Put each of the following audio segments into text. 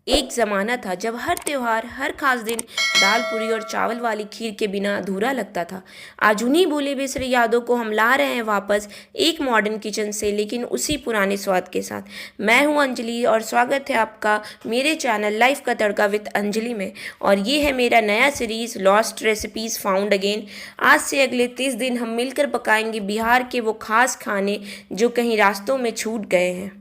एक ज़माना था जब हर त्योहार, हर खास दिन दाल पूरी और चावल वाली खीर के बिना अधूरा लगता था। आज उन्हीं भूले बिसरे यादों को हम ला रहे हैं वापस, एक मॉडर्न किचन से, लेकिन उसी पुराने स्वाद के साथ। मैं हूं अंजलि और स्वागत है आपका मेरे चैनल लाइफ का तड़का विद अंजलि में। और ये है मेरा नया series lost recipes found again. आज से अगले 30 दिन हम मिलकर पकाएंगे बिहार के वो खास खाने जो कहीं रास्तों में छूट गए हैं।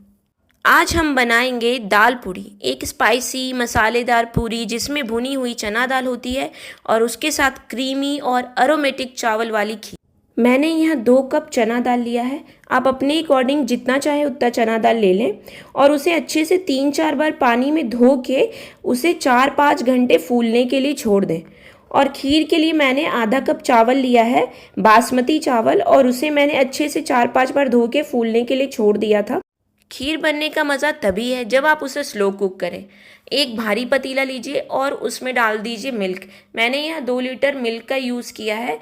आज हम बनाएंगे दाल पूरी, एक स्पाइसी मसालेदार पूरी जिसमें भुनी हुई चना दाल होती है और उसके साथ क्रीमी और अरोमेटिक चावल वाली खीर। मैंने यहाँ 2 कप चना दाल लिया है। आप अपने अकॉर्डिंग जितना चाहे उतना चना दाल ले लें और उसे अच्छे से 3-4 बार पानी में धो के उसे 4-5 घंटे फूलने के लिए छोड़ दें। और खीर के लिए मैंने आधा कप चावल लिया है, बासमती चावल, और उसे मैंने अच्छे से 4-5 बार धो के फूलने के लिए छोड़ दिया था। खीर बनने का मज़ा तभी है जब आप उसे स्लो कुक करें। एक भारी पतीला लीजिए और उसमें डाल दीजिए मिल्क। मैंने यहाँ 2 लीटर मिल्क का यूज़ किया है।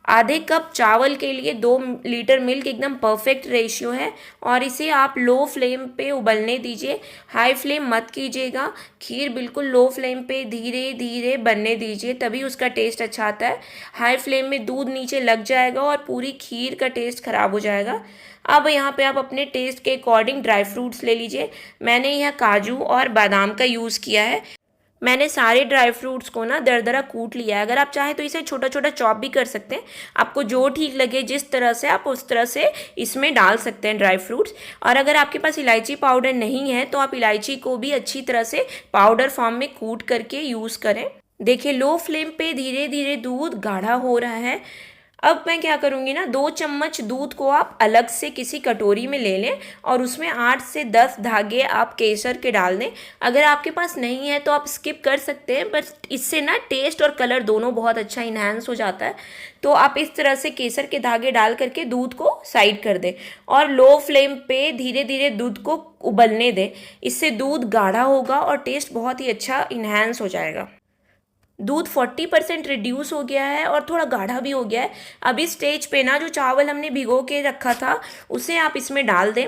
आधे कप चावल के लिए 2 लीटर मिल्क एकदम परफेक्ट रेशियो है। और इसे आप लो फ्लेम पे उबलने दीजिए, हाई फ्लेम मत कीजिएगा। खीर बिल्कुल लो फ्लेम पे धीरे धीरे बनने दीजिए, तभी उसका टेस्ट अच्छा आता है। हाई फ्लेम में दूध नीचे लग जाएगा और पूरी खीर का टेस्ट ख़राब हो जाएगा। अब यहाँ पे आप अपने टेस्ट के अकॉर्डिंग ड्राई फ्रूट्स ले लीजिए। मैंने यहाँ काजू और बादाम का यूज़ किया है। मैंने सारे ड्राई फ्रूट्स को ना दरदरा कूट लिया है। अगर आप चाहें तो इसे छोटा छोटा चॉप भी कर सकते हैं। आपको जो ठीक लगे जिस तरह से आप उस तरह से इसमें डाल सकते हैं ड्राई फ्रूट्स। और अगर आपके पास इलायची पाउडर नहीं है तो आप इलायची को भी अच्छी तरह से पाउडर फॉर्म में कूट करके यूज़ करें। देखिए लो फ्लेम पे धीरे धीरे दूध गाढ़ा हो रहा है। अब मैं क्या करूँगी ना, 2 चम्मच दूध को आप अलग से किसी कटोरी में ले लें और उसमें 8 से 10 धागे आप केसर के डाल दें। अगर आपके पास नहीं है तो आप स्किप कर सकते हैं, बट इससे ना टेस्ट और कलर दोनों बहुत अच्छा इन्हांस हो जाता है। तो आप इस तरह से केसर के धागे डाल करके दूध को साइड कर दें और लो फ्लेम पे धीरे धीरे दूध को उबलने दें। इससे दूध गाढ़ा होगा और टेस्ट बहुत ही अच्छा इन्हांस हो जाएगा। दूध 40% रिड्यूस हो गया है और थोड़ा गाढ़ा भी हो गया है। अब इस स्टेज पे ना जो चावल हमने भिगो के रखा था उसे आप इसमें डाल दें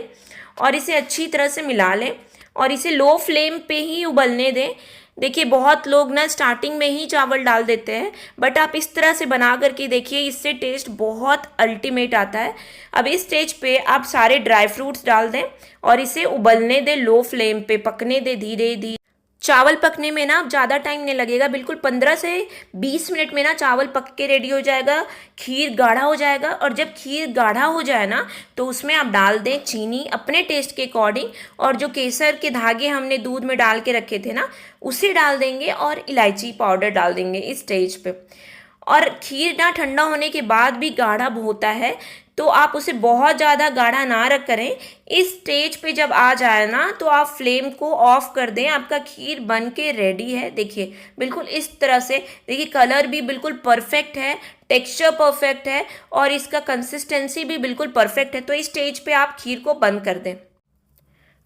और इसे अच्छी तरह से मिला लें और इसे लो फ्लेम पे ही उबलने दें। देखिए बहुत लोग ना स्टार्टिंग में ही चावल डाल देते हैं, बट आप इस तरह से बना करके देखिए, इससे टेस्ट बहुत अल्टीमेट आता है। अब इस स्टेज पे आप सारे ड्राई फ्रूट्स डाल दें और इसे उबलने दें, लो फ्लेम पे पकने दें धीरे धीरे। चावल पकने में ना अब ज़्यादा टाइम नहीं लगेगा, बिल्कुल 15 से 20 मिनट में ना चावल पक के रेडी हो जाएगा, खीर गाढ़ा हो जाएगा। और जब खीर गाढ़ा हो जाए ना तो उसमें आप डाल दें चीनी अपने टेस्ट के अकॉर्डिंग, और जो केसर के धागे हमने दूध में डाल के रखे थे ना उसे डाल देंगे और इलायची पाउडर डाल देंगे इस स्टेज पे। और खीर ना ठंडा होने के बाद भी गाढ़ा होता है, तो आप उसे बहुत ज़्यादा गाढ़ा ना रख करें। इस स्टेज पे जब आ जाए ना तो आप फ्लेम को ऑफ कर दें। आपका खीर बन के रेडी है। देखिए बिल्कुल इस तरह से, देखिए कलर भी बिल्कुल परफेक्ट है, टेक्सचर परफेक्ट है और इसका कंसिस्टेंसी भी बिल्कुल परफेक्ट है। तो इस स्टेज पे आप खीर को बंद कर दें।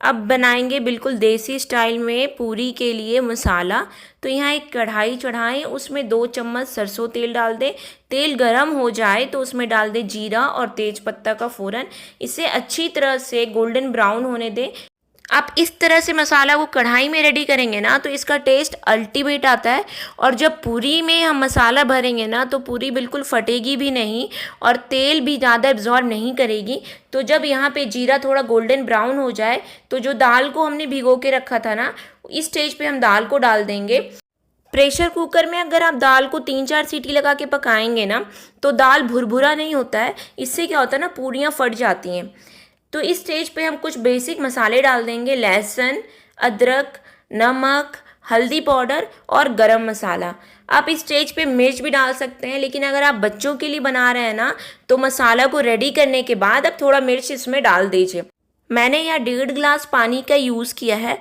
अब बनाएंगे बिल्कुल देसी स्टाइल में पूरी के लिए मसाला। तो यहाँ एक कढ़ाई चढ़ाएं, उसमें 2 चम्मच सरसों तेल डाल दें। तेल गरम हो जाए तो उसमें डाल दें जीरा और तेज पत्ता का फ़ोरन। इसे अच्छी तरह से गोल्डन ब्राउन होने दें। आप इस तरह से मसाला वो कढ़ाई में रेडी करेंगे ना तो इसका टेस्ट अल्टीमेट आता है। और जब पूरी में हम मसाला भरेंगे ना तो पूरी बिल्कुल फटेगी भी नहीं और तेल भी ज़्यादा एब्जॉर्ब नहीं करेगी। तो जब यहाँ पे जीरा थोड़ा गोल्डन ब्राउन हो जाए तो जो दाल को हमने भिगो के रखा था ना, इस स्टेज पे हम दाल को डाल देंगे। प्रेशर कुकर में अगर आप दाल को 3-4 सीटी लगा के पकाएंगे ना तो दाल भुरभुरा नहीं होता है। इससे क्या होता है ना, पूरियाँ फट जाती हैं। तो इस स्टेज पे हम कुछ बेसिक मसाले डाल देंगे, लहसुन, अदरक, नमक, हल्दी पाउडर और गरम मसाला। आप इस स्टेज पे मिर्च भी डाल सकते हैं, लेकिन अगर आप बच्चों के लिए बना रहे हैं ना तो मसाला को रेडी करने के बाद आप थोड़ा मिर्च इसमें डाल दीजिए। मैंने यहाँ 1.5 गिलास पानी का यूज़ किया है।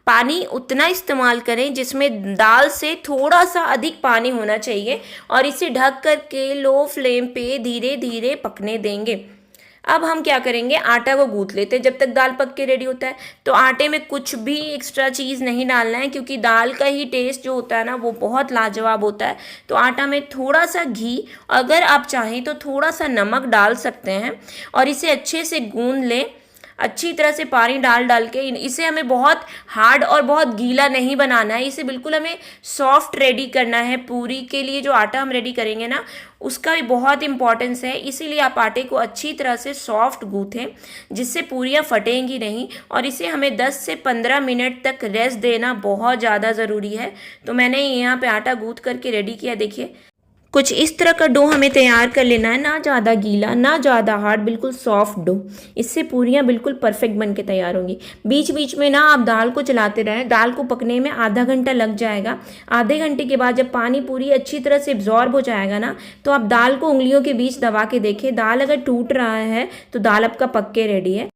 पानी उतना इस्तेमाल करें जिसमें दाल से थोड़ा सा अधिक पानी होना चाहिए और इसे ढक कर के लो फ्लेम पे धीरे धीरे पकने देंगे। अब हम क्या करेंगे, आटा को गूंथ लेते हैं जब तक दाल पक के रेडी होता है। तो आटे में कुछ भी एक्स्ट्रा चीज़ नहीं डालना है, क्योंकि दाल का ही टेस्ट जो होता है ना वो बहुत लाजवाब होता है। तो आटा में थोड़ा सा घी, अगर आप चाहें तो थोड़ा सा नमक डाल सकते हैं और इसे अच्छे से गूंथ लें। अच्छी तरह से पानी डाल डाल के इसे हमें बहुत हार्ड और बहुत गीला नहीं बनाना है, इसे बिल्कुल हमें सॉफ्ट रेडी करना है। पूरी के लिए जो आटा हम रेडी करेंगे ना, उसका भी बहुत इंपॉर्टेंस है, इसीलिए आप आटे को अच्छी तरह से सॉफ्ट गूँथें जिससे पूरियाँ फटेंगी नहीं। और इसे हमें 10 से 15 मिनट तक रेस्ट देना बहुत ज़्यादा ज़रूरी है। तो मैंने यहाँ पे आटा गूँथ करके रेडी किया, देखिए कुछ इस तरह का डो हमें तैयार कर लेना है, ना ज़्यादा गीला ना ज़्यादा हार्ड, बिल्कुल सॉफ्ट डो। इससे पूरियाँ बिल्कुल परफेक्ट बन के तैयार होंगी। बीच बीच में ना आप दाल को चलाते रहें, दाल को पकने में आधा घंटा लग जाएगा। आधे घंटे के बाद जब पानी पूरी अच्छी तरह से एब्जॉर्ब हो जाएगा ना, तो आप दाल को उंगलियों के बीच दबा के देखें, दाल अगर टूट रहा है तो दाल आपका पक के रेडी है।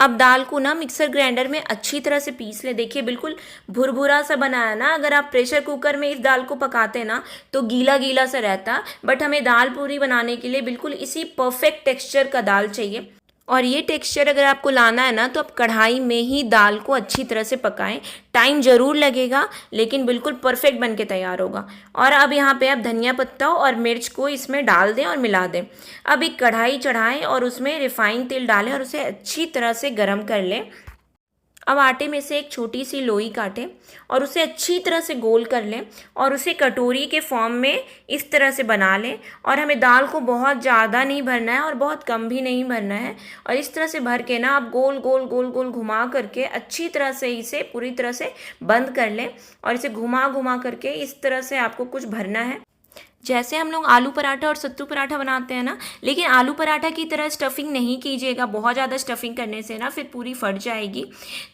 अब दाल को ना मिक्सर ग्राइंडर में अच्छी तरह से पीस ले, देखिए बिल्कुल भुरभुरा सा बना है ना। अगर आप प्रेशर कुकर में इस दाल को पकाते ना तो गीला गीला सा रहता, बट हमें दाल पूरी बनाने के लिए बिल्कुल इसी परफेक्ट टेक्सचर का दाल चाहिए। और ये टेक्सचर अगर आपको लाना है ना, तो आप कढ़ाई में ही दाल को अच्छी तरह से पकाएं। टाइम ज़रूर लगेगा लेकिन बिल्कुल परफेक्ट बन के तैयार होगा। और अब यहाँ पे आप धनिया पत्ता और मिर्च को इसमें डाल दें और मिला दें। अब एक कढ़ाई चढ़ाएं और उसमें रिफाइंड तेल डालें और उसे अच्छी तरह से गर्म कर लें। अब आटे में से एक छोटी सी लोई काटें और उसे अच्छी तरह से गोल कर लें और उसे कटोरी के फॉर्म में इस तरह से बना लें। और हमें दाल को बहुत ज़्यादा नहीं भरना है और बहुत कम भी नहीं भरना है। और इस तरह से भर के ना आप गोल गोल गोल गोल घुमा करके अच्छी तरह से इसे पूरी तरह से बंद कर लें। और इसे घुमा घुमा करके इस तरह से आपको कुछ भरना है, जैसे हम लोग आलू पराठा और सत्तू पराठा बनाते हैं ना। लेकिन आलू पराठा की तरह स्टफिंग नहीं कीजिएगा, बहुत ज़्यादा स्टफिंग करने से ना फिर पूरी फट जाएगी।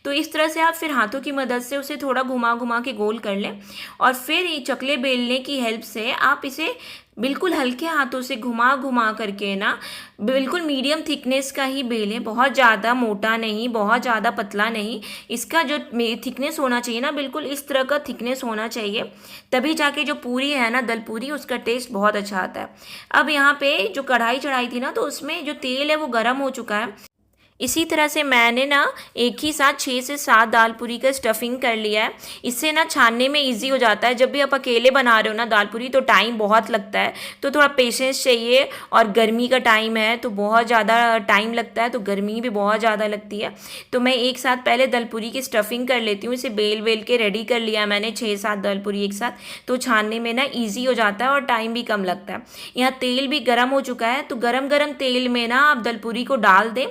तो इस तरह से आप फिर हाथों की मदद से उसे थोड़ा घुमा घुमा के गोल कर लें। और फिर ये चकले बेलने की हेल्प से आप इसे बिल्कुल हल्के हाथों से घुमा घुमा करके ना बिल्कुल मीडियम थिकनेस का ही बेलें, बहुत ज़्यादा मोटा नहीं, बहुत ज़्यादा पतला नहीं। इसका जो थिकनेस होना चाहिए ना, बिल्कुल इस तरह का थिकनेस होना चाहिए, तभी जाके जो पूरी है ना दल पूरी, उसका टेस्ट बहुत अच्छा आता है। अब यहाँ पे जो कढ़ाई चढ़ाई थी ना, तो उसमें जो तेल है वो गर्म हो चुका है। इसी तरह से मैंने ना एक ही साथ 6 से 7 दाल पूरी का स्टफिंग कर लिया है। इससे ना छानने में इजी हो जाता है। जब भी आप अकेले बना रहे हो ना दाल पूरी, तो टाइम बहुत लगता है, तो थोड़ा पेशेंस चाहिए। और गर्मी का टाइम है तो बहुत ज़्यादा टाइम लगता है, तो गर्मी भी बहुत ज़्यादा लगती है। तो मैं एक साथ पहले दाल पूरी की स्टफिंग कर लेती हूँ। इसे बेल बेल के रेडी कर लिया मैंने 6-7 दाल पूरी एक साथ, तो छानने में ना ईजी हो जाता है और टाइम भी कम लगता है। यहाँ तेल भी गर्म हो चुका है, तो गरम गरम तेल में ना आप दाल पूरी को डाल दें।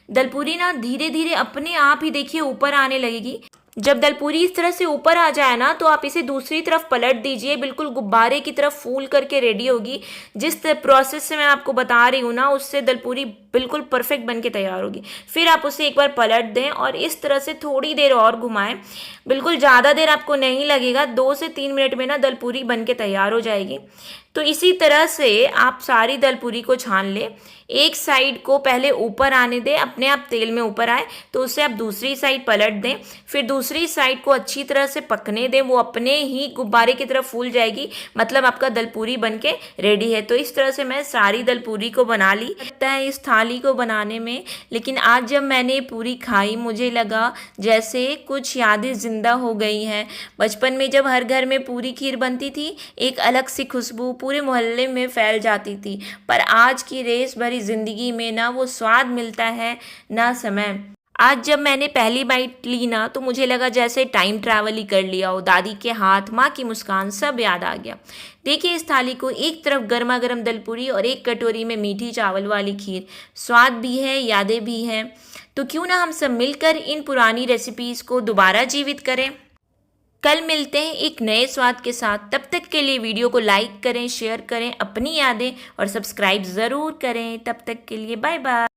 दलपूरी ना धीरे धीरे अपने आप ही देखिए ऊपर आने लगेगी। जब दलपूरी इस तरह से ऊपर आ जाए ना, तो आप इसे दूसरी तरफ पलट दीजिए, बिल्कुल गुब्बारे की तरफ फूल करके रेडी होगी। जिस प्रोसेस से मैं आपको बता रही हूँ ना, उससे दलपूरी बिल्कुल परफेक्ट बन के तैयार होगी। फिर आप उसे एक बार पलट दें और इस तरह से थोड़ी देर और घुमाएं। बिल्कुल ज़्यादा देर आपको नहीं लगेगा, 2 से 3 मिनट में ना दलपूरी बन के तैयार हो जाएगी। तो इसी तरह से आप सारी दलपूरी को छान लें। एक साइड को पहले ऊपर आने दें, अपने आप तेल में ऊपर आए तो उससे आप दूसरी साइड पलट दें। फिर दूसरी साइड को अच्छी तरह से पकने दें, वो अपने ही गुब्बारे की तरफ फूल जाएगी, मतलब आपका दलपूरी बन के रेडी है। तो इस तरह से मैं सारी दलपूरी को बना ली। लगता है इस थाली को बनाने में, लेकिन आज जब मैंने पूरी खाई मुझे लगा जैसे कुछ यादें ज़िंदा हो गई हैं। बचपन में जब हर घर में पूरी खीर बनती थी, एक अलग सी खुशबू पूरे मोहल्ले में फैल जाती थी। पर आज की रेस भरी ज़िंदगी में ना वो स्वाद मिलता है ना समय। आज जब मैंने पहली बाइट ली ना, तो मुझे लगा जैसे टाइम ट्रैवल ही कर लिया हो। दादी के हाथ, माँ की मुस्कान, सब याद आ गया। देखिए इस थाली को, एक तरफ गर्मा गर्म दलपूरी और एक कटोरी में मीठी चावल वाली खीर। स्वाद भी है, यादें भी हैं। तो क्यों ना हम सब मिलकर इन पुरानी रेसिपीज़ को दोबारा जीवित करें। कल मिलते हैं एक नए स्वाद के साथ। तब तक के लिए वीडियो को लाइक करें, शेयर करें, अपनी यादें और सब्सक्राइब ज़रूर करें। तब तक के लिए बाय बाय।